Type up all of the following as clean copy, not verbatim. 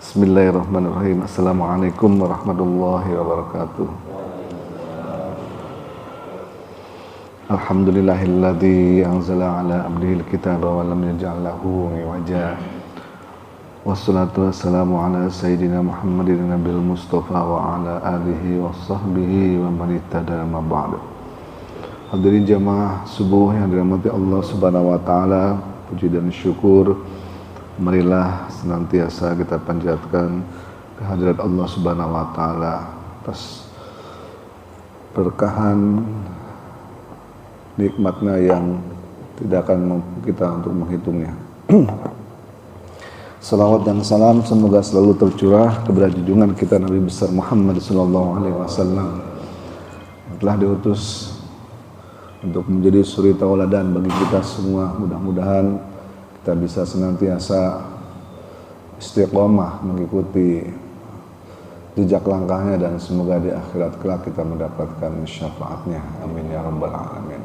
Bismillahirrahmanirrahim. Assalamualaikum warahmatullahi wabarakatuh. Alhamdulillahilladzi anzala ala abdihil kitaba wa lam yaj'al lahu iwaja. Wassalatu wassalamu ala sayyidina Muhammadin nabil mustafa wa ala alihi wa sahbihi wa man ihtada ma ba'du. Hadirin jamaah subuh yang dirahmati Allah Subhanahu wa taala, puji dan syukur marilah senantiasa kita panjatkan kehadirat Allah Subhanahu wa taala atas berkahan nikmatnya yang tidak akan mampu kita untuk menghitungnya. Salawat dan salam semoga selalu tercurah kepada junjungan kita Nabi besar Muhammad sallallahu alaihi wasallam yang telah diutus untuk menjadi suri tauladan bagi kita semua. Mudah-mudahan kita bisa senantiasa istiqomah mengikuti jejak langkahnya dan semoga di akhirat kelak kita mendapatkan syafaatnya. Amin ya rabbal alamin.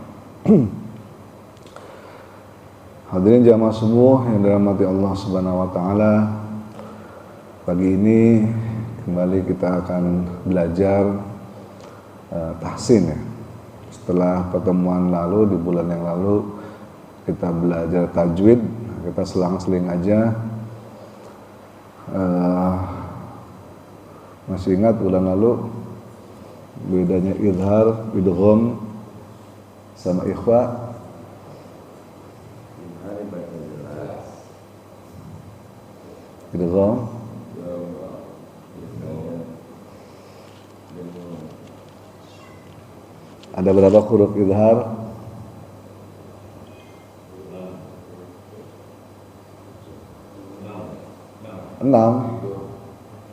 Hadirin jamaah subuh yang dirahmati Allah Subhanahu wa taala, pagi ini kembali kita akan belajar tahsin ya. Setelah pertemuan lalu di bulan yang lalu kita belajar tajwid, kita selang-seling aja. Masih ingat bulan lalu bedanya idhar, idgham sama ikhfa? Idgham ada berapa huruf idhar? 6.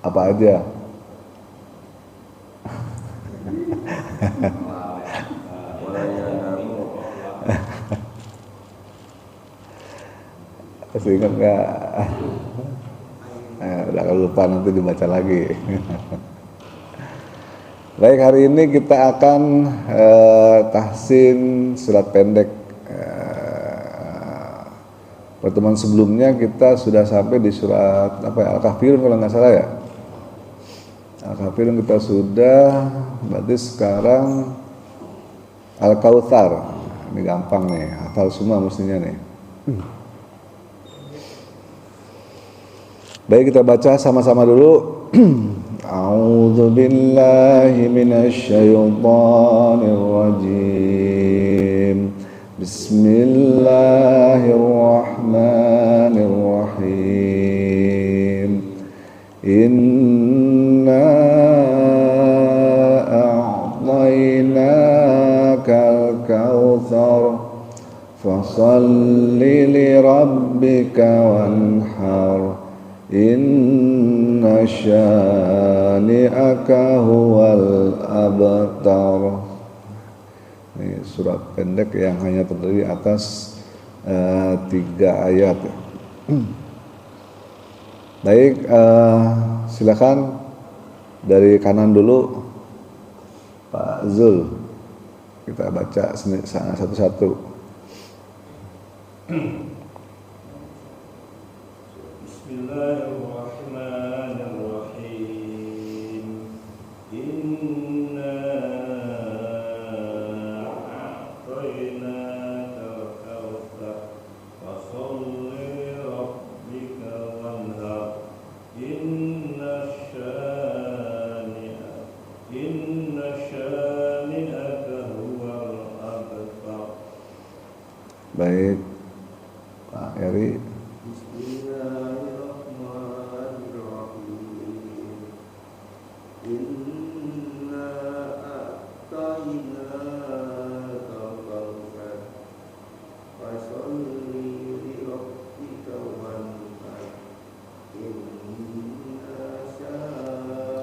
Apa aja? Masih ingat nggak? Udah kalau lupa nanti dibaca lagi. Baik, hari ini kita akan tahsin surat pendek. Pertemuan sebelumnya kita sudah sampai di surat apa ya, Al-Kafirun kalau nggak salah ya. Al-Kafirun kita sudah, berarti sekarang Al-Kautsar. Ini gampang nih, hafal semua mestinya nih. Baik, kita baca sama-sama dulu. A'udzu billahi minasy syaithanir rajim. Bismillahirrahmanirrahim. Inna a'tainakal kautsar fashalli li rabbika wanhar. Inna syani'aka huwal abtar. Ini surat pendek yang hanya terdiri atas 3 ayat. Baik, silakan dari kanan dulu, Pak Zul. Kita baca satu-satu. Bismillahirrahmanirrahim. Inna a'tainakal kautsar fasholli li rabbika wanhar. Inna syani'aka huwal abtar. Baik, Pak Eri.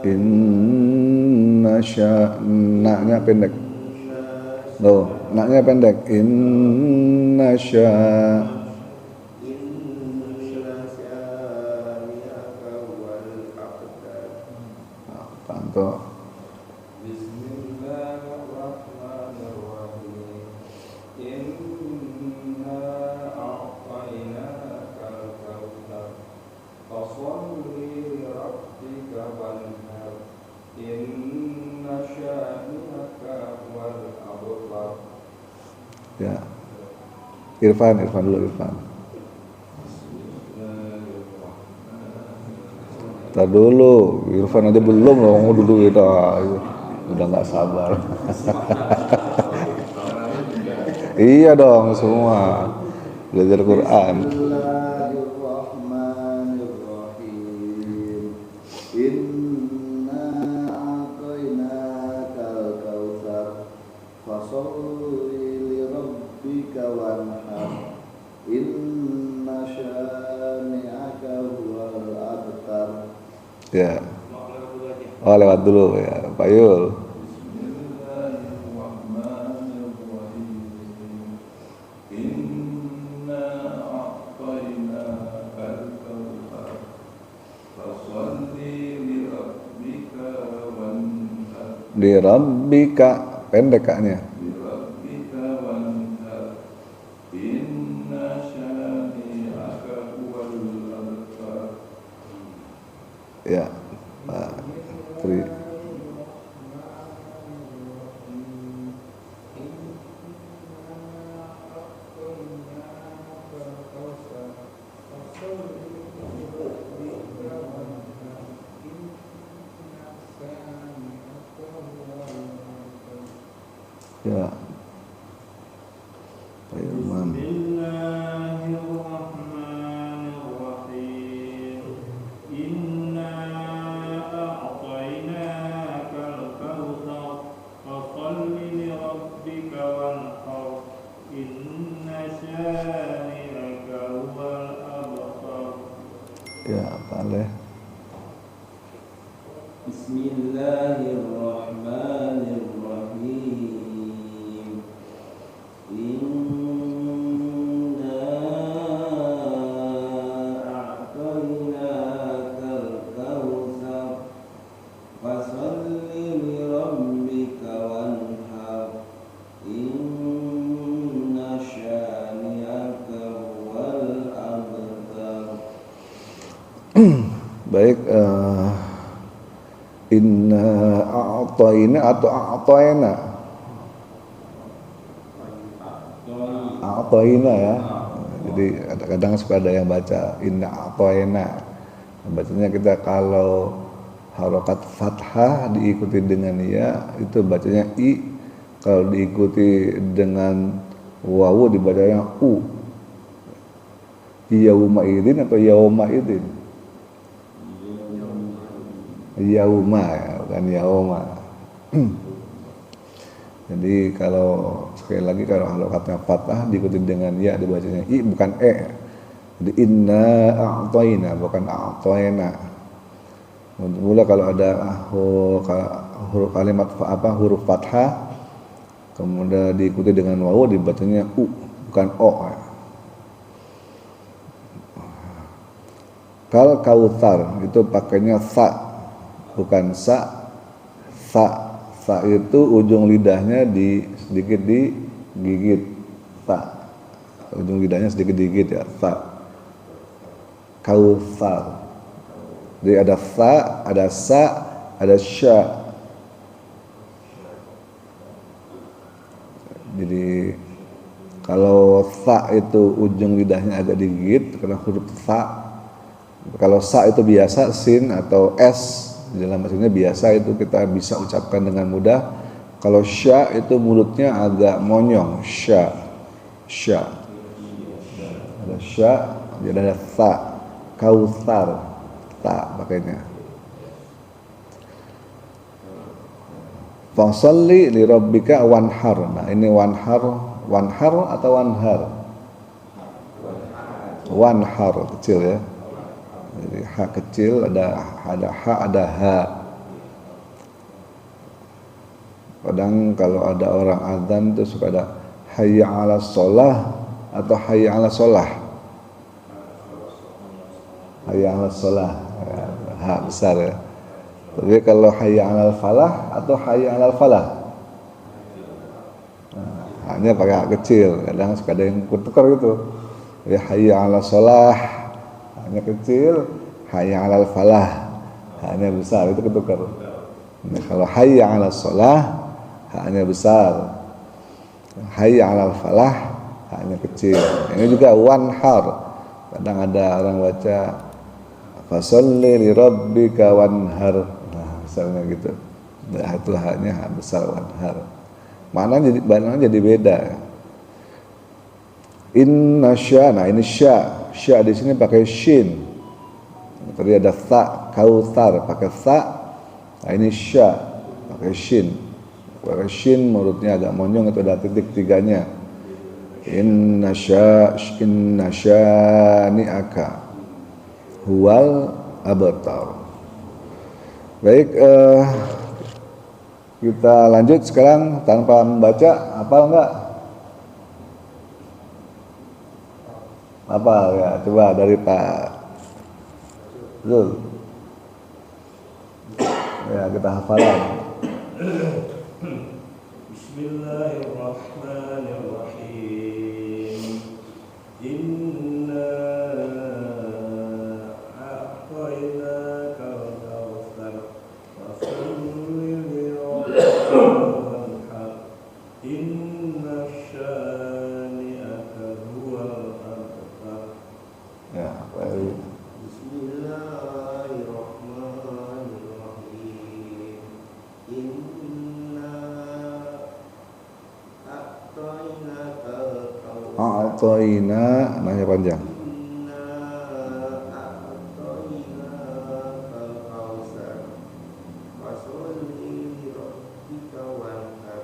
Inna naknya pendek. Loh, naknya pendek. Inna Panto. Bismillahirrahmanirrahim. Inna a'tainakal kautsar fasholli li Ya. Irfan dulu Irfan. Tar dulu, Irfan aja belum loh, ngomong dulu itu. Udah nggak sabar. Iya dong semua belajar Quran. Bismillahirrahmanirrahim. Inna a'tainakal kautsar fasholli li rabbika wanhar. Inna syani'aka huwal abtar. Ya. Oh lewat dulu ya, Pak Yul. Di Rabbika pendek kaknya. Di Rabbika wanhar. Inna syani'aka huwal abtar. Ya, Pak Tri. Ya. Pak Imam. Bismillahirrahmanirrahim. Inna a'tainakal kautsar fasholli li rabbika wanhar. Inna syani'aka huwal abtar. Ya, Pak Leh. Bismillahirrahmanirrahim. Inna a'tainakal kautsar fasholli li rabbika wanhar. Inna syani'aka huwal abtar. Baik, inna a'tayna atau a'tayna? A'tayna ya. Jadi kadang-kadang suka ada yang baca inna a'tayna. Bacanya kita kalau harokat fathah diikuti dengan ya itu bacanya i. Kalau diikuti dengan wawu dibacanya u. Yauma idin atau yauma idin? Yauma ya, bukan yauma. Jadi kalau sekali lagi kalau harokatnya fathah diikuti dengan ya dibacanya i bukan e. Jadi inna a'tayna bukan a'tayna. Mula kalau ada huruf kalimat huruf fathah kemudian diikuti dengan wawu dibacanya u bukan o. Kal kautsar itu pakainya sa bukan sa. Sa itu ujung lidahnya sedikit digigit. Sa ujung lidahnya sedikit digigit ya, sa. Kautsar. Jadi ada sa, ada sa, ada sya. Jadi kalau sa itu ujung lidahnya agak digigit karena huruf sa. Kalau sa itu biasa sin atau s di dalam bahasa Indonesia biasa itu kita bisa ucapkan dengan mudah. Kalau sya itu mulutnya agak monyong, sya. Ada sya, jadi ada sa, kautsar, ta pakainya. Fasholli li rabbika wanhar. Nah, ini wanhar atau wanhar? Wanhar kecil ya. Jadi ha kecil ada ha ada ha. Kadang kalau ada orang azan itu suka ada hayya 'alas shalah atau hayya 'alas shalah. Hayya 'alas shalah ha besar ya. Tapi kalau hayya 'alal falah atau hayya 'alal falah. Hanya pakai ha kecil, kadang suka ada yang tukar gitu. Ya hayya 'alas shalah hanya kecil, hayya 'alal falah hanya besar, itu ketukar. Nah, kalau hayya 'alas shalah hanya besar. Hayya 'alal falah, haknya kecil. Ini juga wanhar. Kadang ada orang baca fasholli li rabbika wanhar. Nah, misalnya gitu. Nah, itu haknya hak besar wanhar. Maknanya jadi beda. Inna sya, nah ini sya di sini pakai shin. Tadi ada tha, kautsar pakai tha. Nah ini sya pakai shin. Pakai shin mulutnya agak monyong itu ada titik tiganya. Inna syani'aka huwal abtar. Baik, kita lanjut sekarang tanpa membaca. Hafal enggak? Hafal ya, coba dari Pak Zul. Ya, kita hafalan. Bismillahirrahmanirrahim. Inna a'tainakal kautsar fasholli li rabbika wanhar. Inna syani'aka huwal abtar. Ya, baik. Bismillahirrahmanirrahim. Inna a'tainakal kautsar. A'tayna, nanya panjang. Inna a'tainakal kautsar. Fasholli li rabbika wanhar.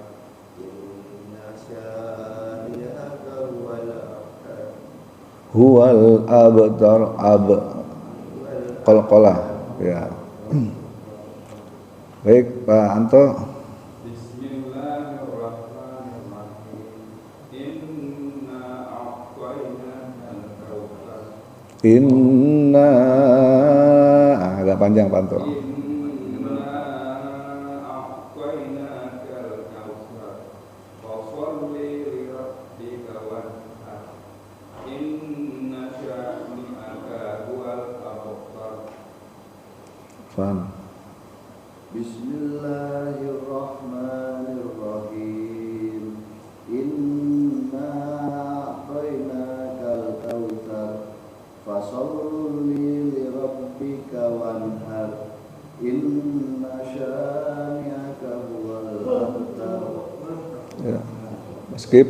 Inna syani'aka huwal abtar. Huwal abtar, qalqalah. Ya. Baik, Pak Anto. Bismillahirrahmanirrahim. Inna, agak panjang Pak Anto. Inna a'tainakal kautsar. Fasholli li rabbika wanhar. Inna syani'aka huwal abtar. Faham. Bismillahirrahmanirrahim. Inna a'tainakal kautsar. Fasholli li rabbika wanhar. Inna syani'aka huwal abtar. Ya. Skip.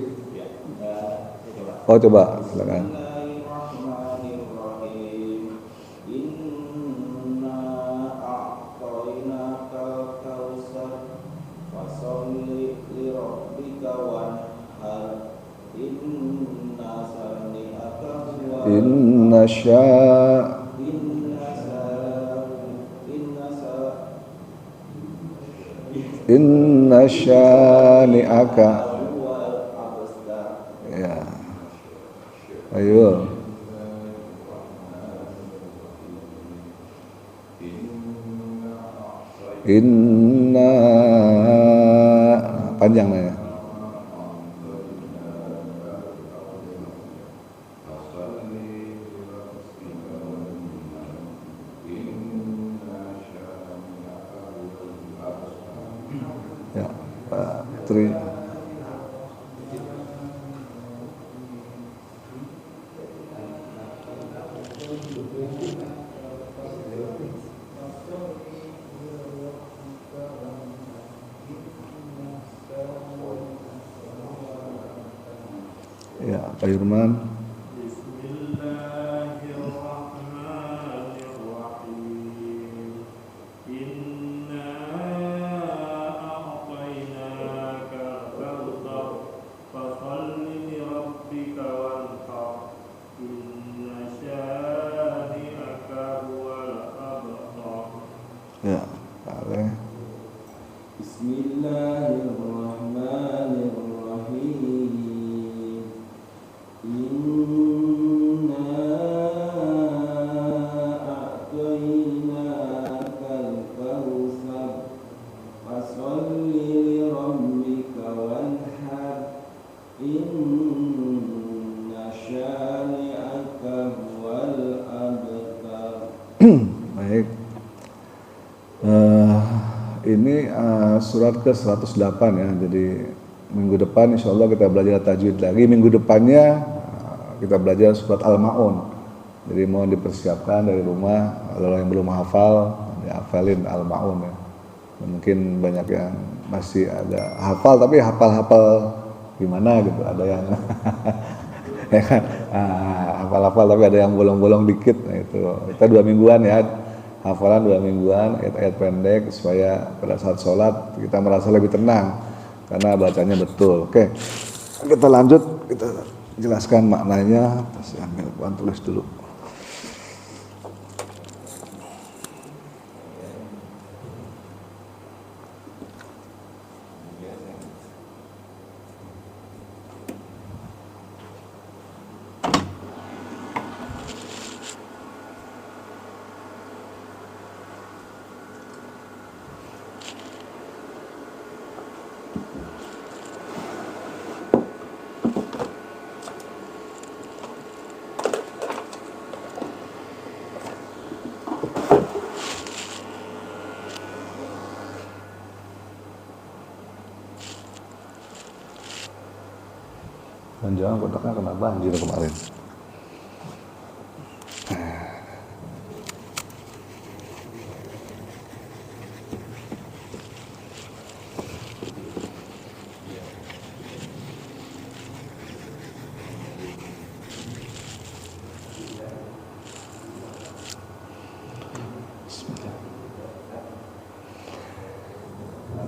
Oh, coba silakan. Bismillahirrahmanirrahim. Inna a'tainakal kautsar. Fasholli li rabbika wanhar. Inna syani'aka huwal Inna sya Inna syani'aka. huwal abtar. Ya. Ayo. Inna, panjang nanya. Ya, Pak Tri. Ya, Pak Yurman. Bismillahirrahmanirrahim. Inna a'tainakal kautsar. Fasholli li rabbika wanhar. Inna syani'aka huwal abtar. Ya, Pak Ale. Bismillahirrahmanirrahim. Inna a'tainakal kautsar. Fasholli li rabbika wanhar. Inna syani'aka huwal abtar. Baik. Ini surat ke-108 ya. Jadi minggu depan insya Allah kita belajar tajwid lagi. Minggu depannya kita belajar surat Al-Ma'un. Jadi mohon dipersiapkan dari rumah, kalau yang belum hafal, dihafalin Al-Ma'un ya. Mungkin banyak yang masih ada hafal, tapi hafal-hafal gimana gitu, ada yang ya kan, hafal-hafal tapi ada yang bolong-bolong dikit. Nah itu kita 2 mingguan ya, hafalan 2 mingguan, ayat-ayat pendek supaya pada saat sholat kita merasa lebih tenang karena bacanya betul. Oke, kita lanjut, kita jelaskan maknanya. Saya ambil bukan tulis dulu. Dan jangan kotaknya kena banjir kemarin.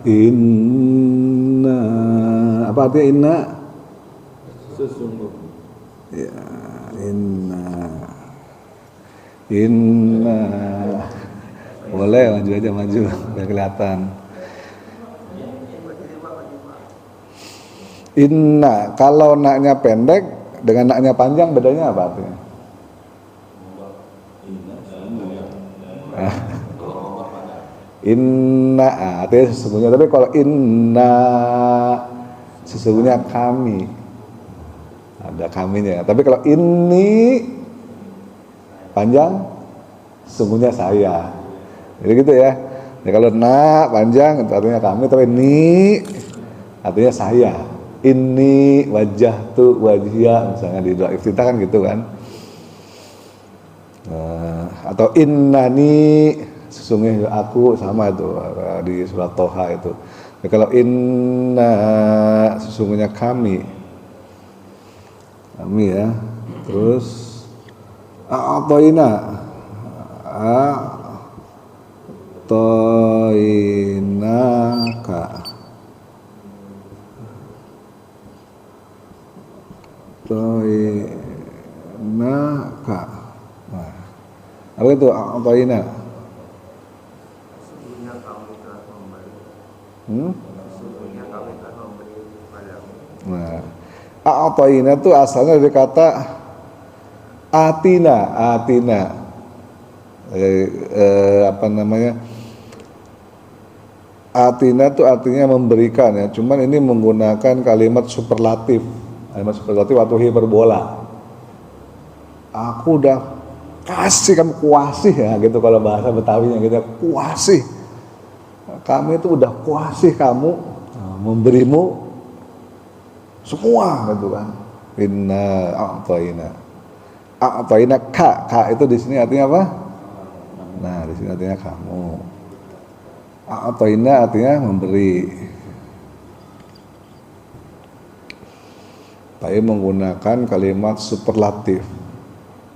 Inna, apa artinya inna? Sesungguh. Ya, inna boleh maju aja, maju biar kelihatan. Inna, kalau naknya pendek dengan naknya panjang bedanya apa artinya? Inna artinya sesungguhnya, tapi kalau inna sesungguhnya kami, ada kaminya. Tapi kalau ini panjang, sesungguhnya saya. Jadi gitu ya. Jadi kalau na panjang itu artinya kami, tapi ini artinya saya. Ini wajah tu wajia, misalnya di doa iftitah kan gitu kan. Atau innani, sesungguhnya aku, sama itu di surat Toha itu. Jadi kalau inna sesungguhnya kami ya. Terus a'toinaka nah, apa itu a'toina? Sesungguhnya kami telah memberi. Sesungguhnya kami telah memberi kepadamu. Nah, a'toina itu asalnya dari kata atina. Apa namanya? Atina itu artinya memberikan ya. Cuman ini menggunakan kalimat superlatif. Kalimat superlatif atau hiperbola. Aku udah kasih kamu, kuasih ya gitu kalau bahasa Betawinya gitu, kuasih. Kami itu udah kuasih kamu, memberimu semua gitu kan. Inna a'toina ka itu di sini artinya apa? Nah, di sini artinya kamu. A'toina artinya memberi. Tapi menggunakan kalimat superlatif.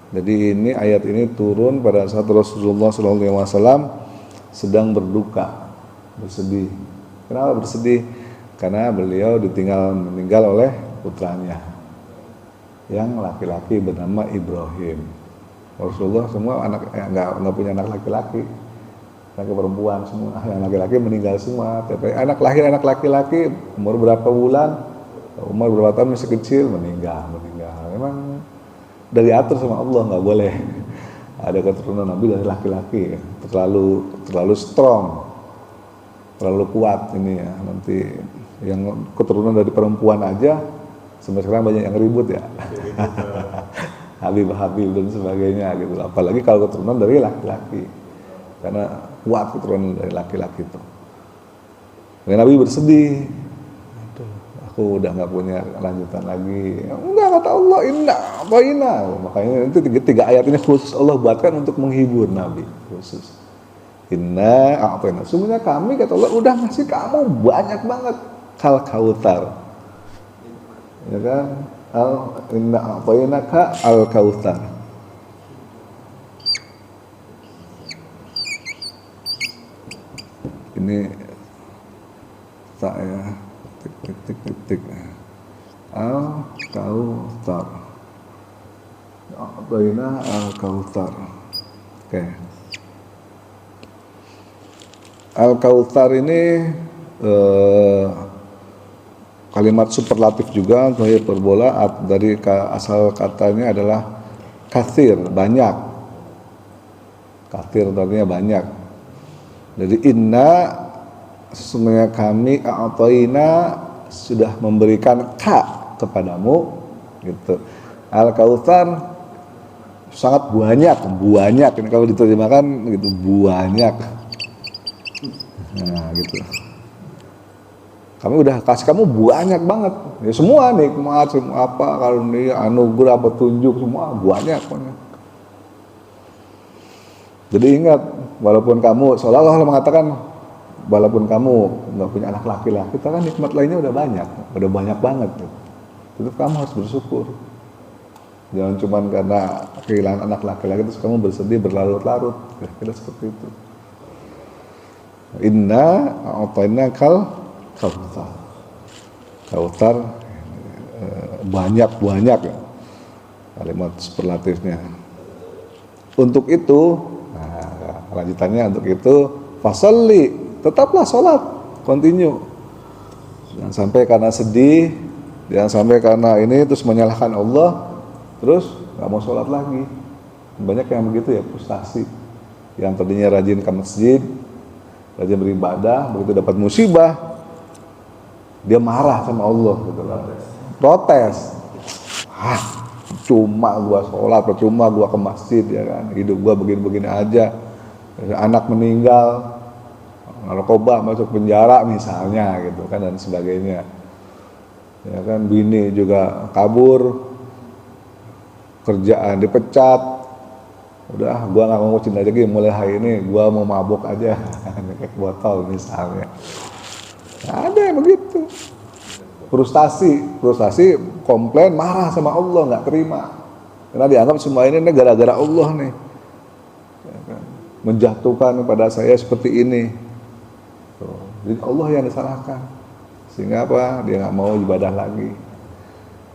Jadi ini ayat ini turun pada saat Rasulullah SAW sedang berduka, bersedih. Kenapa bersedih? Karena beliau meninggal oleh putranya yang laki-laki bernama Ibrahim. Rasulullah semua nggak punya anak laki-laki, anak perempuan semua. Yang laki-laki meninggal semua. Tapi anak laki-laki umur berapa bulan, umur berapa tahun masih kecil meninggal. Memang dari atur sama Allah, nggak boleh ada keturunan Nabi dari laki-laki, terlalu strong, terlalu kuat ini ya. Nanti yang keturunan dari perempuan aja sampai sekarang banyak yang ribut ya. Habib dan sebagainya gitu. Apalagi kalau keturunan dari laki-laki, karena kuat keturunan dari laki-laki itu. Dan Nabi bersedih, aduh, aku aku udah nggak punya lanjutan lagi. Enggak, kata Allah, inna a'tayna. Makanya itu tiga ayat ini khusus Allah buatkan untuk menghibur Nabi khusus. Inna a'tayna. Sungguhnya kami, kata Allah, udah ngasih kamu banyak banget kal kautsar. Ya kan? Inna a'tainaka al kautsar. Ini tak ya, tik al kautsar. A'tayna al kautsar. Oke. Al kautsar ini kalimat superlatif juga untuk hiperbola. Dari asal katanya adalah katsir, banyak. Katsir artinya banyak. Jadi inna, sesungguhnya kami a'tayna, sudah memberikan kepadamu gitu. Al kautsar sangat banyak. Ini kalau diterjemahkan gitu, banyak. Nah gitu. Kami udah kasih kamu banyak banget. Ya semua nikmat, semua apa, karunia, anugerah, petunjuk, semua banyak. Jadi ingat, walaupun kamu, seolah-olah Allah mengatakan, walaupun kamu nggak punya anak laki-laki, kita kan nikmat lainnya udah banyak banget. Itu kamu harus bersyukur. Jangan cuma karena kehilangan anak laki-laki terus kamu bersedih berlarut-larut. Kira-kira seperti itu. Inna a'tayna kautsar, banyak ya, kalimat superlatifnya. Untuk itu, lanjutannya untuk itu, fasalli, tetaplah sholat, continue. Jangan sampai karena sedih, jangan sampai karena ini terus menyalahkan Allah, terus nggak mau sholat lagi. Banyak yang begitu ya, frustasi. Yang tadinya rajin ke masjid, rajin beribadah, begitu dapat musibah, dia marah sama Allah, gitu lah. Protes. Cuma gua sholat, percuma gua ke masjid, ya kan, hidup gua begini-begini aja. Anak meninggal, narkoba, masuk penjara misalnya, gitu kan, dan sebagainya. Ya kan, bini juga kabur, kerjaan dipecat, udah gua nggak mau cinta lagi, mulai hari ini gua mau mabuk aja, kayak botol misalnya. Ada yang begitu, frustasi, komplain, marah sama Allah, nggak terima, karena dianggap semua ini gara-gara Allah nih, ya kan? Menjatuhkan kepada saya seperti ini. Jadi Allah yang disalahkan, sehingga apa? Dia nggak mau ibadah lagi.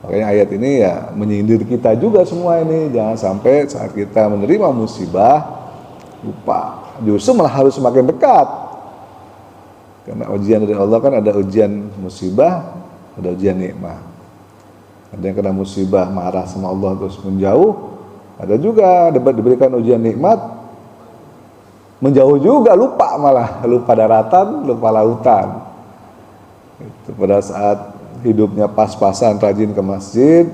Makanya ayat ini ya menyindir kita juga semua ini, jangan sampai saat kita menerima musibah lupa, justru malah harus semakin dekat. Karena ujian dari Allah kan ada ujian musibah, ada ujian nikmat. Ada yang kena musibah marah sama Allah terus menjauh, ada juga diberikan ujian nikmat menjauh juga, lupa, malah lupa daratan, lupa lautan. Itu pada saat hidupnya pas-pasan, rajin ke masjid,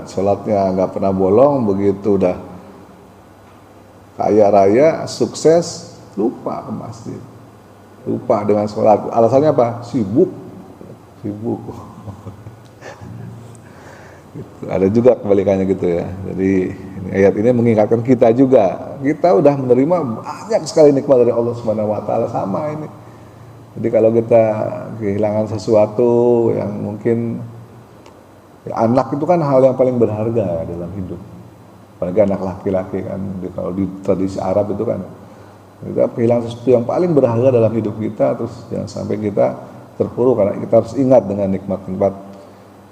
sholatnya nggak pernah bolong, begitu udah kaya raya, sukses, lupa ke masjid, lupa dengan sholat. Alasannya apa? Sibuk. Gitu. Ada juga kebalikannya gitu ya. Jadi ayat ini mengingatkan kita juga. Kita udah menerima banyak sekali nikmat dari Allah Subhanahu wa taala, sama ini. Jadi kalau kita kehilangan sesuatu yang mungkin ya, anak itu kan hal yang paling berharga dalam hidup. Apalagi anak laki-laki kan, kalau di tradisi Arab itu kan kita kehilangan sesuatu yang paling berharga dalam hidup kita, terus jangan sampai kita terpuruk, karena kita harus ingat dengan nikmat-nikmat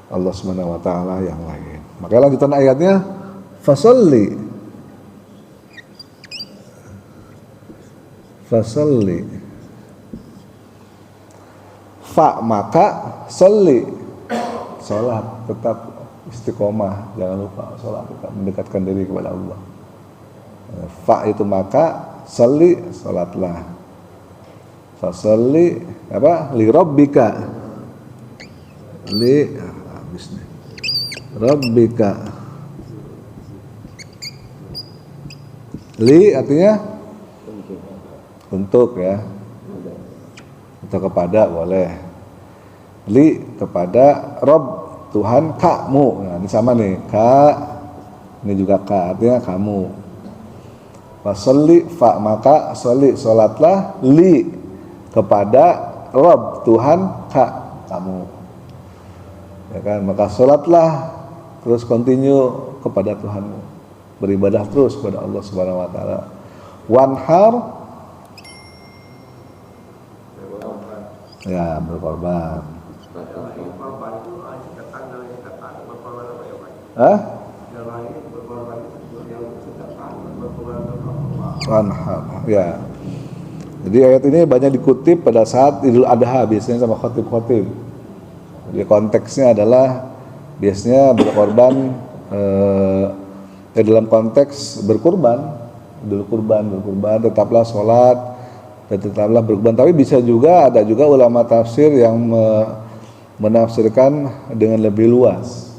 Allah Subhanahu wa taala yang lain. Makanya lanjutan ayatnya, fasalli. Fa maka salli, salat, tetap istiqomah, jangan lupa salat, tetap mendekatkan diri kepada Allah. Fa itu maka, salli, salatlah. Fasalli apa? Li rabbika. Rabbika. Li artinya untuk ya. Atau kepada boleh. li kepada Rob Tuhan kamu. Nah, ini sama nih, ka ini juga ka, artinya kamu. Fasolli fa maka sholli salatlah li kepada Rob Tuhan kamu. Ya kan, maka salatlah terus continue kepada Tuhanmu. Beribadah terus kepada Allah Subhanahu wa taala. Wanhar ya berkorban. Korban itu ketan namanya ketan berkorban apa ya Pak? Hah? Yang lain berkorban itu yang ketan berkorban apa? Wanhar ya. Jadi ayat ini banyak dikutip pada saat Idul Adha biasanya sama khotib-khotib. Jadi konteksnya adalah biasanya berkorban dalam konteks berkurban, berkurban, tetaplah sholat dan tetaplah berkurban. Tapi bisa juga ada juga ulama tafsir yang menafsirkan dengan lebih luas.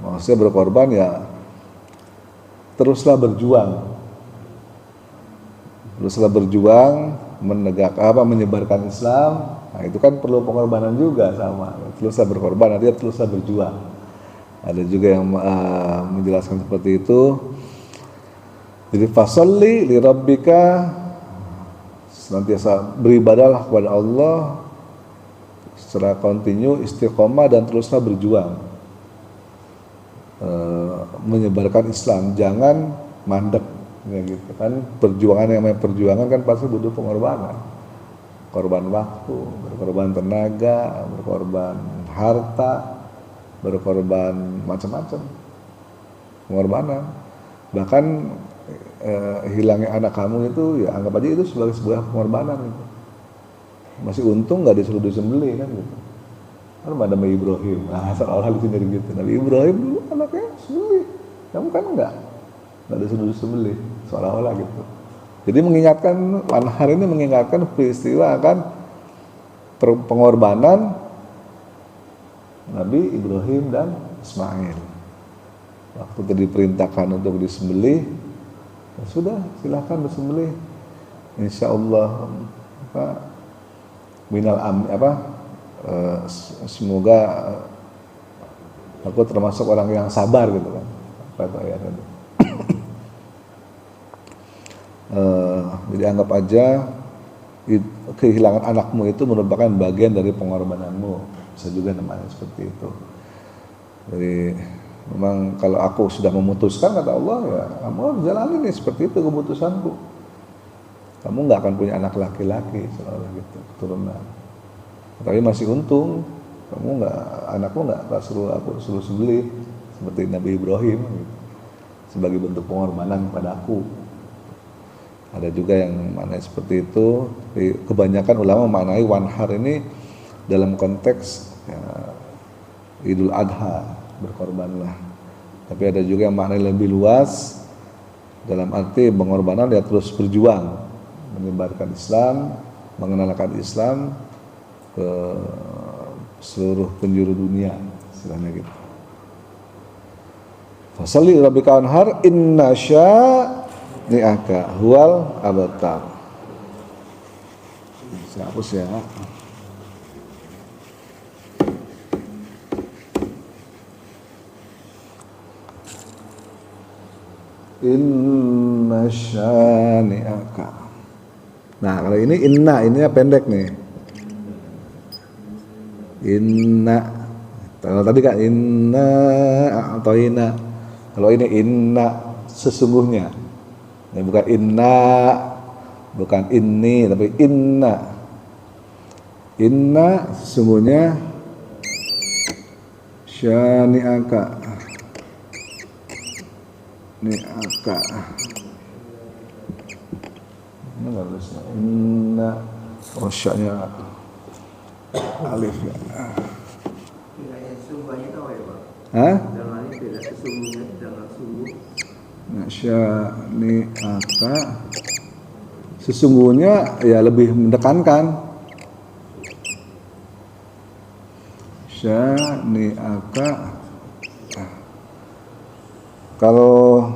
Maksudnya berkorban ya teruslah berjuang menyebarkan Islam. Nah, itu kan perlu pengorbanan juga sama. Teruslah berkorban, artinya teruslah berjuang. Ada juga yang menjelaskan seperti itu. Jadi fasolli li rabbika, senantiasa beribadahlah kepada Allah secara kontinu, istiqomah dan teruslah berjuang menyebarkan Islam, jangan mandek ya gitu kan. Perjuangan yang namanya perjuangan kan pasti butuh pengorbanan, korban waktu, berkorban tenaga, berkorban harta, berkorban macam-macam pengorbanan. Bahkan hilangnya anak kamu itu ya anggap aja itu sebagai sebuah pengorbanan gitu. Masih untung nggak disuruh disembelih kan gitu. Kan ada Nabi Ibrahim, nah seolah-olah di sini gitu. Nabi Ibrahim dulu anaknya sembelih, kamu kan nggak disuruh disembelih, seolah-olah gitu. Jadi mengingatkan, Wanhar ini mengingatkan peristiwa akan pengorbanan Nabi Ibrahim dan Ismail. Waktu itu diperintahkan untuk disembelih, ya sudah silahkan disembelih. Insya Allah semoga aku termasuk orang yang sabar gitu kan. Apa itu ayatnya itu? Jadi anggap aja kehilangan anakmu itu merupakan bagian dari pengorbananmu, bisa juga namanya seperti itu. Jadi memang kalau aku sudah memutuskan kata Allah ya kamu harus jalani nih seperti itu keputusanku. Kamu nggak akan punya anak laki-laki soalnya gitu keturunan. Tapi masih untung anakmu nggak aku suruh sembelih seperti Nabi Ibrahim gitu, sebagai bentuk pengorbanan kepada aku. Ada juga yang maknanya seperti itu. Kebanyakan ulama memaknai Wanhar ini dalam konteks ya, Idul Adha, berkorbanlah. Tapi ada juga yang maknai lebih luas dalam arti pengorbanan ya terus berjuang menyebarkan Islam, mengenalkan Islam ke seluruh penjuru dunia, istilahnya gitu. Fasalli rabbika wanhar inna syani'aka huwal abtar. Saya hapus ya. Inna syani'aka. Nah, kalau ini inna pendek nih. Inna. Kalau tadi kan inna atau inna. Kalau ini inna sesungguhnya. Ini bukan inna, bukan ini, tapi inna. Inna sesungguhnya syani'aka. Ni'aka. Ini enggak tulisnya. Inna rosyanya alif ya. Tidak sesungguhnya tahu ya Pak? Hah? Jangan tidak sesungguhnya, jangan sungguh. Syani'aka sesungguhnya ya lebih mendekankan. Syani'aka kalau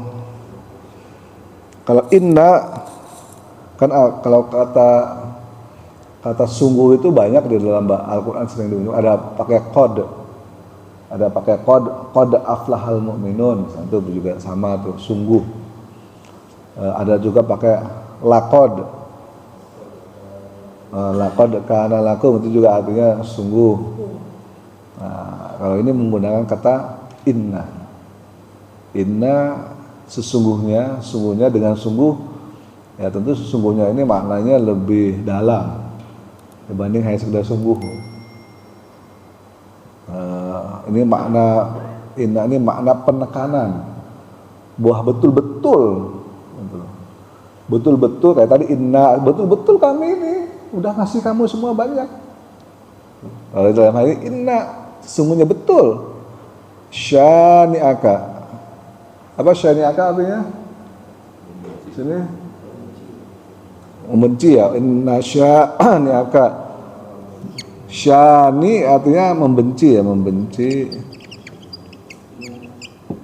inna kan kalau kata kata sungguh itu banyak di dalam Al-Quran sering digunakan. Ada pakai qad, ada pakai qad aflahal mu'minun, itu juga sama tuh, sungguh. Ada juga pakai laqad, laqad kana lakum, itu juga artinya sungguh. Nah, kalau ini menggunakan kata inna sesungguhnya, sungguhnya dengan sungguh, ya tentu sesungguhnya ini maknanya lebih dalam dibanding hanya sekedar sungguh. Ini makna inna, ini makna penekanan, buah betul-betul kayak tadi inna, betul-betul kami ini udah ngasih kamu semua banyak. Kalau dalam hal ini inna sesungguhnya betul. Syani'aka, apa syani'aka artinya? Sini membenci ya, inna syani'aka. Syani artinya membenci ya, membenci.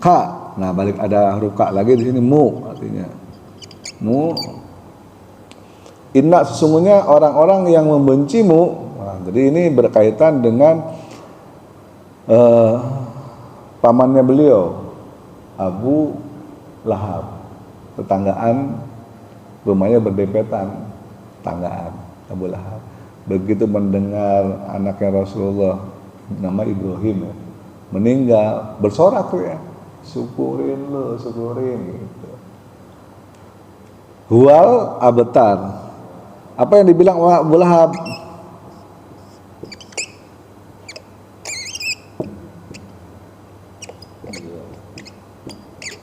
Ka, nah balik ada huruf ka lagi di sini, mu artinya. Mu. Inna sesungguhnya orang-orang yang membencimu. Nah, jadi ini berkaitan dengan pamannya beliau, Abu Lahab, tetanggaan, rumahnya berdempetan, tetanggaan Abu Lahab. Begitu mendengar anaknya Rasulullah, nama Ibrahim ya, meninggal, bersorak tuh ya, syukurin gitu. Huwal abtar. Apa yang dibilang Abu Lahab?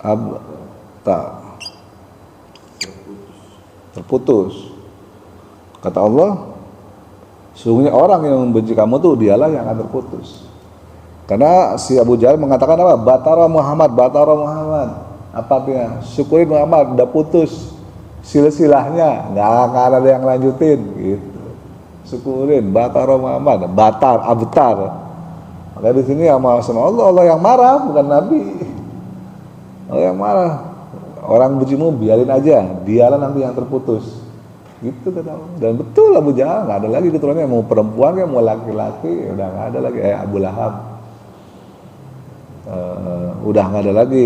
Abtar, terputus. Kata Allah, sesungguhnya orang yang membenci kamu tuh dialah yang akan terputus. Karena si Abu Jahal mengatakan apa? Batara Muhammad. Apa artinya? Syukurin Muhammad, udah putus silsilahnya, nggak ada yang lanjutin gitu. Syukurin, Batara Muhammad, abtar. Maka di sini sama Allah yang marah, bukan Nabi. Allah yang marah. Orang bencimu biarin aja, dialah nanti yang terputus. Gitu kata Allah. Dan betul Abu Jahal nggak ada lagi keturunannya, mau perempuan kayak mau laki-laki, udah nggak ada lagi. Abu Lahab udah nggak ada lagi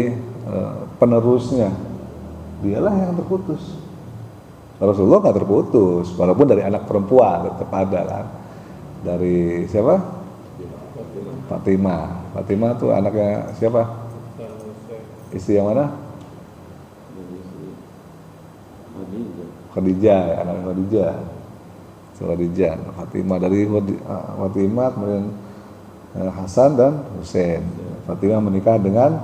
penerusnya, dialah yang terputus. Rasulullah nggak terputus, walaupun dari anak perempuan tetap ada kan. Dari siapa? Fatimah tuh anaknya siapa? Istri yang mana? Khadijah, anak Khadijah. Fatimah, dari Fatimah kemudian Hasan dan Husain. Fatimah menikah dengan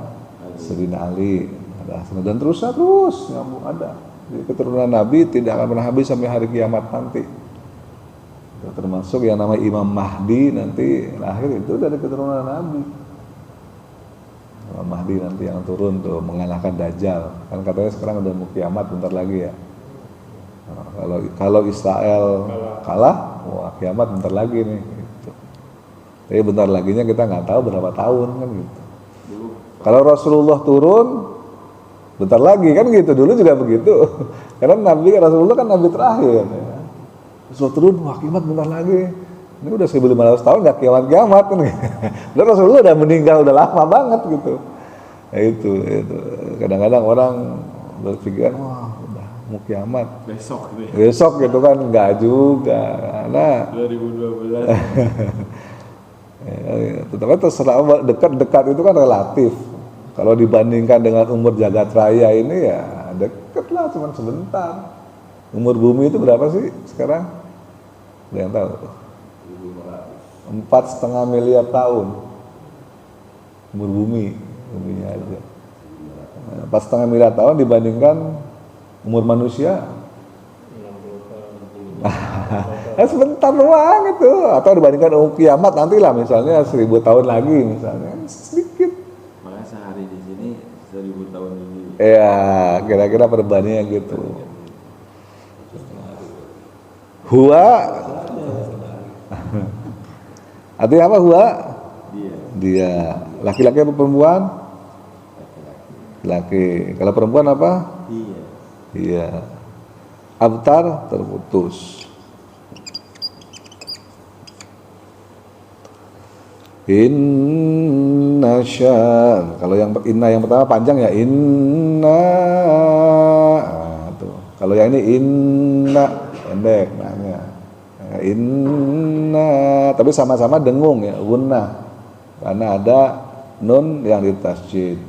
Sayyidina Ali, ada Hasan, dan terus nyambung ada. Jadi keturunan Nabi tidak akan pernah habis sampai hari kiamat nanti. Termasuk yang namanya Imam Mahdi nanti lahir itu dari keturunan Nabi. Imam Mahdi nanti yang turun tuh mengalahkan Dajjal. Kan katanya sekarang udah mau kiamat bentar lagi ya. Kalau Israel kalah, wah kiamat bentar lagi nih. Gitu. Tapi bentar laginya kita nggak tahu berapa tahun kan gitu. Kalau Rasulullah turun, bentar lagi kan gitu. Dulu juga begitu. Karena Rasulullah kan Nabi terakhir. Ya. Rasulullah turun, wah kiamat bentar lagi. Ini udah 1500 tahun nggak kiamat kan. Dan Rasulullah udah meninggal udah lama banget gitu. Ya itu. Kadang-kadang orang berpikiran, wah udah mau kiamat besok gitu kan, nggak juga. Karena 2012. Tetapi terserah, dekat itu kan relatif. Kalau dibandingkan dengan umur jagat raya ini ya dekat lah, cuma sebentar. Umur bumi itu berapa sih sekarang? Ada yang tahu? 4,5 miliar tahun. Umur buminya aja. 4,5 miliar tahun dibandingkan umur manusia. Sebentar doang itu. Atau dibandingkan umur kiamat nantilah misalnya 1000 tahun lagi misalnya, sedikit. Makanya sehari di sini 1000 tahun ini. Ya, kira-kira perbandingannya gitu. Huwa artinya apa huwa? Dia. Laki-laki apa perempuan? Laki. Kalau perempuan apa? Iya. Abtar, terputus. Inna kalau yang inna yang pertama panjang ya inna. Tuh. Kalau yang ini inna pendek maknanya. Inna tapi sama-sama dengung ya gunnah. Karena ada nun yang ditasydid.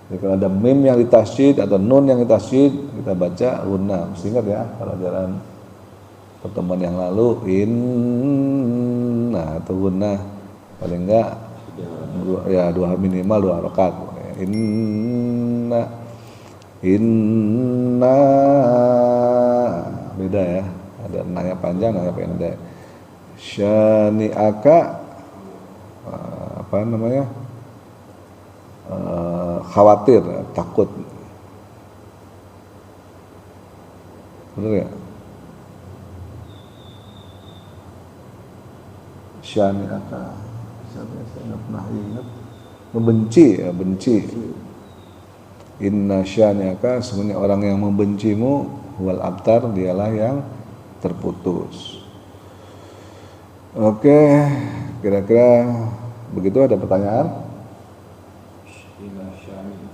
Jadi kalau ada mim yang ditasydid atau nun yang ditasydid kita baca gunnah. Mesti ingat ya pelajaran pertemuan yang lalu inna atau gunnah paling enggak minimal 2 rakaat. Inna beda ya, ada nanya panjang nanya pendek. Syani'aka apa namanya, khawatir, takut, benar ya? Syani'aka saya nggak pernah ingat. Membenci ya, benci. Inna syani'aka, sebenarnya orang yang membencimu wal abtar, dialah yang terputus. Oke, kira-kira begitu. Ada pertanyaan?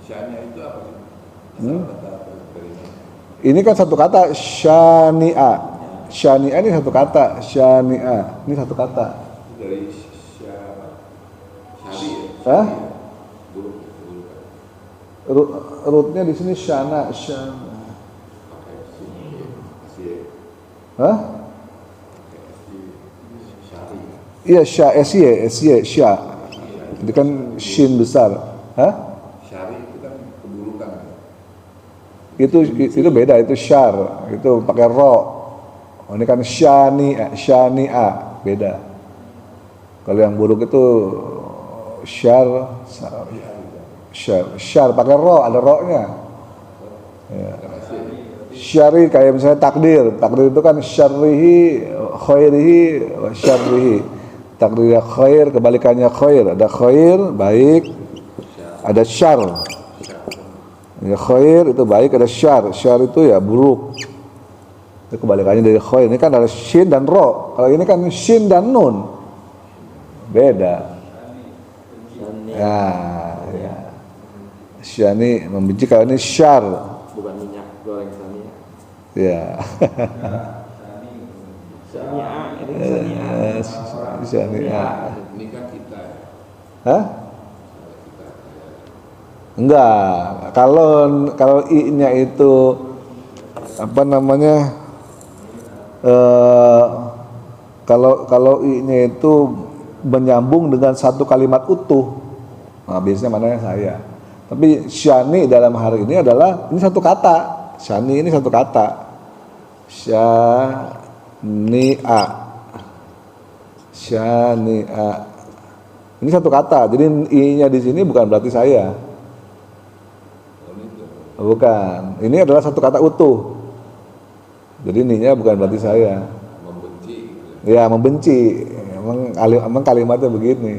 Syania itu apa? Ini kan satu kata syani'a. Syani'a ini satu kata, syani'a ini satu kata. Dari syari ya? Hah? Rootnya di sini syana. Hah? Iya, SY, sya. Itu kan shin besar. Hah? Syari itu kan keburukan. Itu beda, itu syar. Itu pakai ro. Oh, ini kan syani'a, beda. Kalau yang buruk itu syar pakai ro, ada ro-nya. Ya. Syari kayak misalnya takdir itu kan syarrihi khairihi wa syarrihi. Takdir khair, kebalikannya khair. Ada khair baik, ada syar. Ya, khair itu baik, ada syar. Syar itu ya buruk. Itu kebalikannya dari khair. Ini kan ada shin dan ro. Kalau ini kan shin dan nun. Beda. Ya. Syani membenci, kalau ini syar. Bukan minyak goreng Sania. Ya. Syania. Ini kan kita. Hah? Enggak. Kalau i-nya itu apa namanya? Kalau i-nya itu menyambung dengan satu kalimat utuh. Nah, biasanya mananya saya. Tapi syani dalam hari ini adalah ini satu kata. Syani ini satu kata. Syani'a. Syani'a. Ini satu kata. Jadi i-nya di sini bukan berarti saya. Bukan. Ini adalah satu kata utuh. Jadi ni-nya bukan berarti saya. Membenci. Ya, membenci. Emang kalimatnya begini.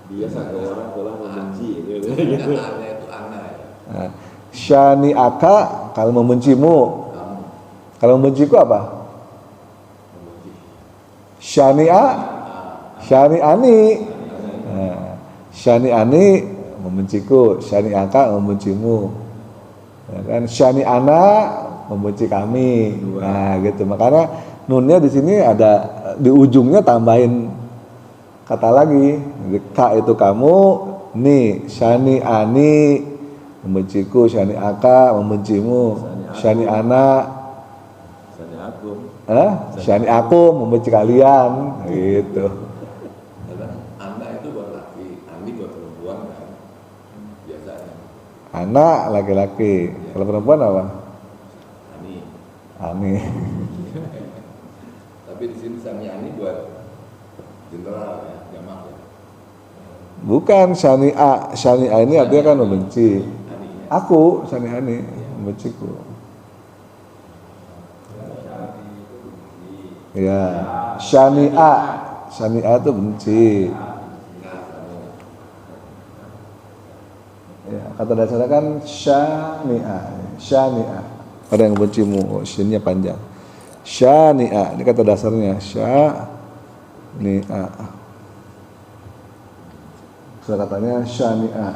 Biasa kalau orang telah membenci gitu. Anaknya itu anak ya. Nah, syani'aka kalau membencimu. Kalau membenciku apa? Syani'a, syani'ani. Nah, syani'ani membenciku, syani'aka membencimu. Ya kan, syani'ana membenci kami. Nah, gitu. Makanya nunnya di sini ada di ujungnya tambahin kata lagi. Jadi, ka itu kamu, ni syani'ani membenciku, syani'aka membencimu, syani'ana syani aku membenci kalian gitu. Anak itu buat laki, ani buat perempuan kan biasanya. Anak laki-laki, kalau perempuan apa? Ani. Tapi di sini sani ani buat general ya, jamak ya. Bukan syani'a ini artinya kan membenci. Aku syani'ani membenciku. Ya, syani'a itu benci. Ya, kata dasarnya kan syani'a. Ada yang bencimu, shinnya panjang. Syani'a, ini kata dasarnya syani'a. Salah katanya syani'a.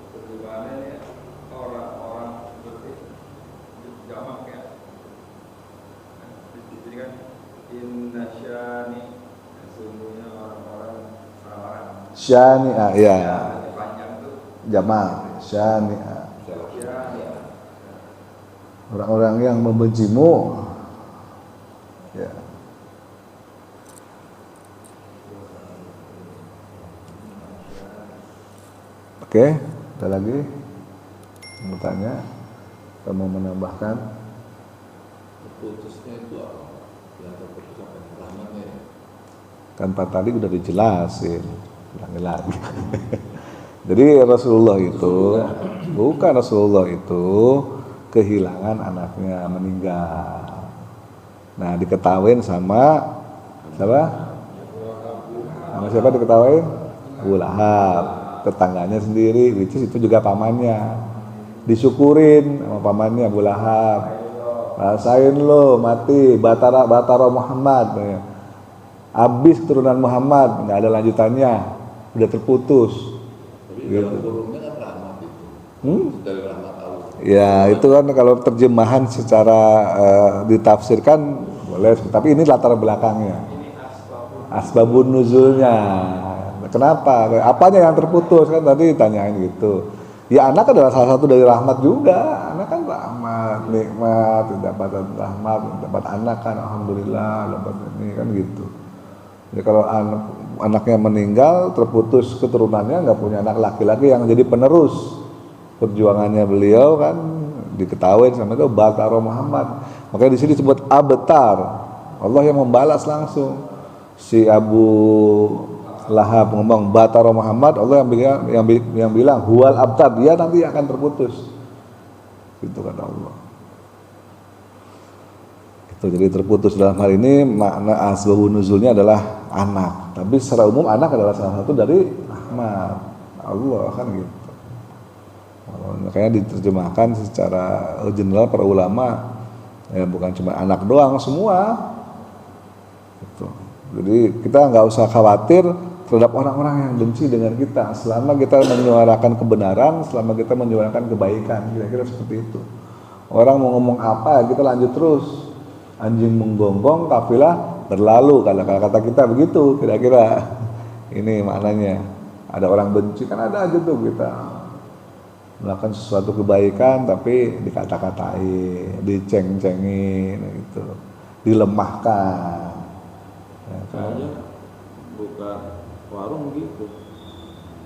Terjemahannya orang-orang seperti jamak ya. Jadi kan innasyani sesungguhnya orang-orang Syani'a ya. panjang tuh Jamak syani'a. syani. Orang-orang yang membencimu. Ya. Oke, ada lagi yang bertanya atau mau menambahkan? Putusnya itu apa? Yang terputus apa? Rahmatnya ya? Tanpa tadi udah dijelasin, ulangi lagi. Jadi Rasulullah itu bukan Rasulullah itu kehilangan anaknya, meninggal. Nah, diketawain sama siapa? Sama siapa diketawain? Abu Lahab, tetangganya sendiri, which is itu juga pamannya. Disyukurin sama pamannya Abu Lahab. Rasain lo mati, Batara Muhammad. Habis keturunan Muhammad, nggak ada lanjutannya, udah terputus. Tapi dalam kurungnya kan rahmat itu. Dari rahmat Allah. Ya itu kan kalau terjemahan secara ditafsirkan boleh, tapi ini latar belakangnya. Asbabun nuzulnya. Kenapa? Apanya yang terputus kan tadi ditanyain gitu. Ya anak adalah salah satu dari rahmat juga. Anak kan rahmat, nikmat, dapat rahmat, dapat anak kan alhamdulillah, dapat ini kan gitu. Jadi kalau anaknya meninggal, terputus keturunannya, nggak punya anak laki-laki yang jadi penerus perjuangannya beliau kan diketahui sama itu Batara Muhammad. Makanya di sini disebut Abtar. Allah yang membalas langsung. Si Abu Lahab ngomong Batara Muhammad, Allah yang bilang huwal abtar, dia nanti akan terputus. Itu kata Allah. Jadi terputus dalam hal ini makna asbabun nuzulnya adalah anak. Tapi secara umum anak adalah salah satu dari rahmat Allah kan gitu. Makanya diterjemahkan secara general para ulama ya bukan cuma anak doang semua. Gitu. Jadi kita nggak usah khawatir terhadap orang-orang yang benci dengan kita selama kita menyuarakan kebenaran, selama kita menyuarakan kebaikan, kira-kira seperti itu. Orang mau ngomong apa kita lanjut terus. Anjing menggonggong, kafilah berlalu, kalau kata kita begitu, kira-kira ini maknanya. Ada orang benci, kan ada aja tuh kita melakukan sesuatu kebaikan tapi dikata-katain, diceng-cengin, gitu, dilemahkan. Ya, kan? Kayaknya buka warung gitu.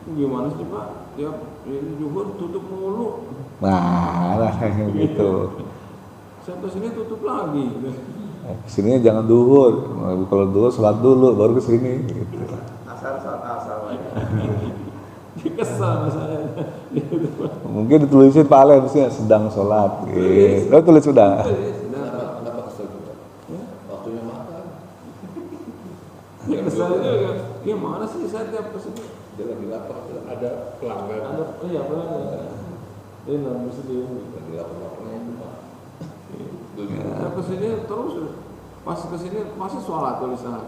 Gimana sih Pak? Tiap ini zuhur tutup mulu. Nah, kayak gitu. Sampai sini tutup lagi. Kesini jangan duhur, kalau duhur sholat dulu baru kesini gitu. Asal Kesal saya. Mungkin ditulisin Pak Ale harusnya sedang sholat gitu. Oh, tulis sudah. Kenapa kesel juga? Waktunya makan. Ya kesal juga. Gimana sih saya tiap kesini? Dia lagi lapar, ada pelanggan. Ada iya pelanggan. Ini nggak mesti dia. Lagi lapar-laparnya itu Pak. Saya kesini terus, pas kesini masih sholat tulisan.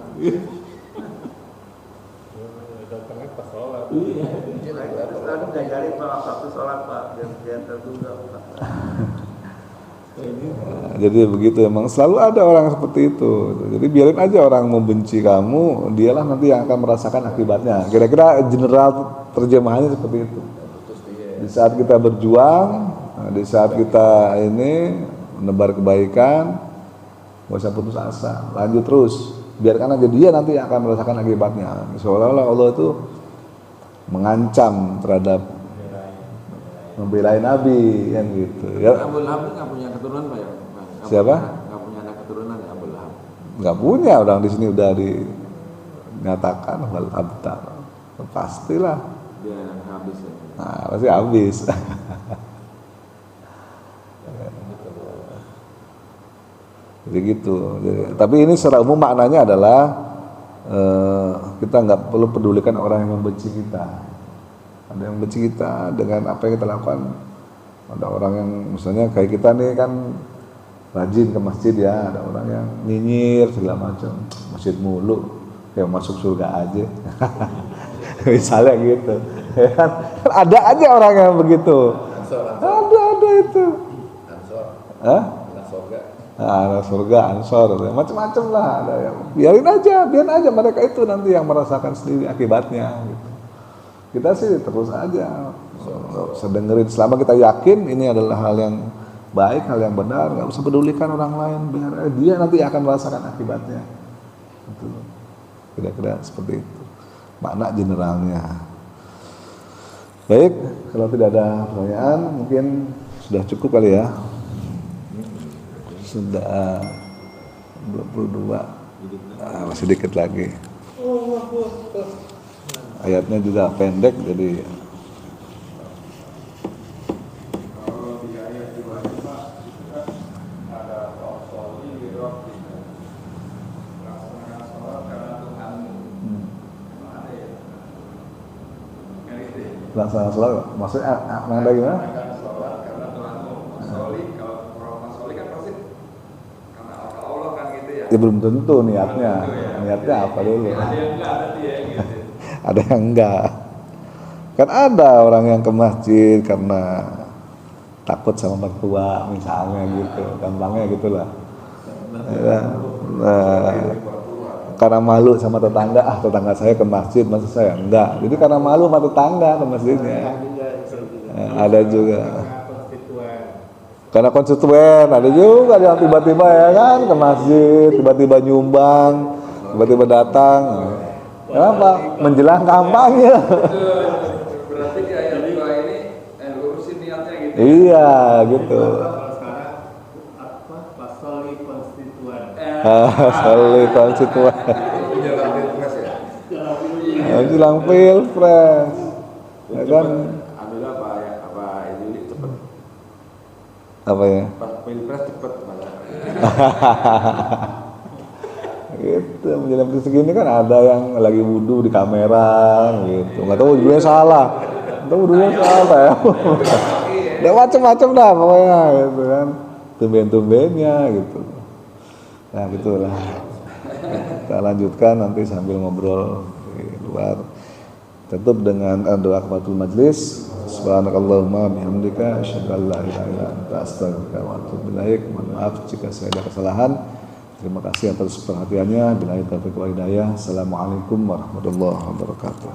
Datangnya pas sholat. Iya. Dia lagi lapar. Lalu ngajarin Pak waktu sholat Pak biar terduga Pak. Jadi begitu emang selalu ada orang seperti itu. Jadi biarin aja orang membenci kamu, dialah nanti yang akan merasakan akibatnya. Kira-kira general terjemahannya seperti itu. Di saat kita berjuang, di saat kita ini menebar kebaikan, gak usah putus asa, lanjut terus. Biarkan aja dia nanti yang akan merasakan akibatnya. Seolah-olah Allah itu mengancam terhadap membelai Nabi yang gitu. Ya. Abu Lahab nggak punya keturunan Pak ya? Siapa? Nggak punya anak keturunan ya Abu Lahab. Nggak punya, orang di sini udah dinyatakan wal abtar. Pastilah. Dia yang habis ya. Nah, pasti habis. Jadi gitu. Tapi ini secara umum maknanya adalah kita nggak perlu pedulikan orang yang membenci kita. Ada yang membenci kita dengan apa yang kita lakukan. Ada orang yang misalnya kayak kita nih kan rajin ke masjid ya, ada orang yang nyinyir segala macam, masjid mulu kayak masuk surga aja. Misalnya gitu. Ya kan? Ada aja orang yang begitu. Ada itu. Ansor. Hah? Anak surga. Anak surga, ansor, macam-macam lah. Ada yang biarin aja mereka itu nanti yang merasakan sendiri akibatnya. Gitu. Kita sih terus aja sedengerin selama kita yakin ini adalah hal yang baik, hal yang benar, nggak usah pedulikan orang lain, biar dia nanti akan merasakan akibatnya. Gitu. Kira-kira seperti itu makna generalnya. Baik, kalau tidak ada pertanyaan mungkin sudah cukup kali ya. Sudah 22, masih dikit lagi. Ayatnya juga pendek jadi Kalau di ayat 2 ini Pak, itu kan ada soli di roti. Laksanakan sholat karena Tuhanmu. Emang ada ya? Kan itu ya? laksana sholat, maksudnya mana gimana? Laksanakan sholat karena Tuhanmu. Soli, kalau orang soli kan pasti karena Allah kan gitu ya. Ya belum tentu niatnya. Niatnya apa dulu? Ada yang enggak berarti ya gitu. Ada yang enggak. Kan ada orang yang ke masjid karena takut sama mertua misalnya gitu, gampangnya gitulah. Ya, nah, karena malu sama tetangga, tetangga saya ke masjid, masa saya enggak. Jadi karena malu sama tetangga ke masjidnya. Ada juga. Karena konstituen, ada juga yang tiba-tiba ya kan ke masjid, tiba-tiba nyumbang, tiba-tiba datang. Kenapa? Menjelang kampanye. Berarti di ayat 2 ini lurusin niatnya gitu. Iya, gitu. Kalau sekarang apa? Pasoli konstituen. Soli konstituen. Menjelang pilpres ya. Menjelang pilpres. Ya kan? Alhamdulillah Pak ya, apa ini cepet. Apa ya? Pas pilpres cepet malah. Gitu, menjelang pilpres segini kan ada yang lagi wudhu di kamera gitu. Nggak tahu wudhunya salah. Nggak tahu wudhunya salah ya. Udah macam-macam dah pokoknya gitu kan. Tumben-tumbennya gitu. Nah gitulah. Kita lanjutkan nanti sambil ngobrol di luar. Tutup dengan doa kafatul majlis. Subhanakallahumma bihamdika asyhadu an la ilaha illa anta astaghfiruka wa atubu ilaik. Mohon maaf jika saya ada kesalahan. Terima kasih atas perhatiannya. Billahi taufiq wal hidayah. Assalamualaikum warahmatullahi wabarakatuh.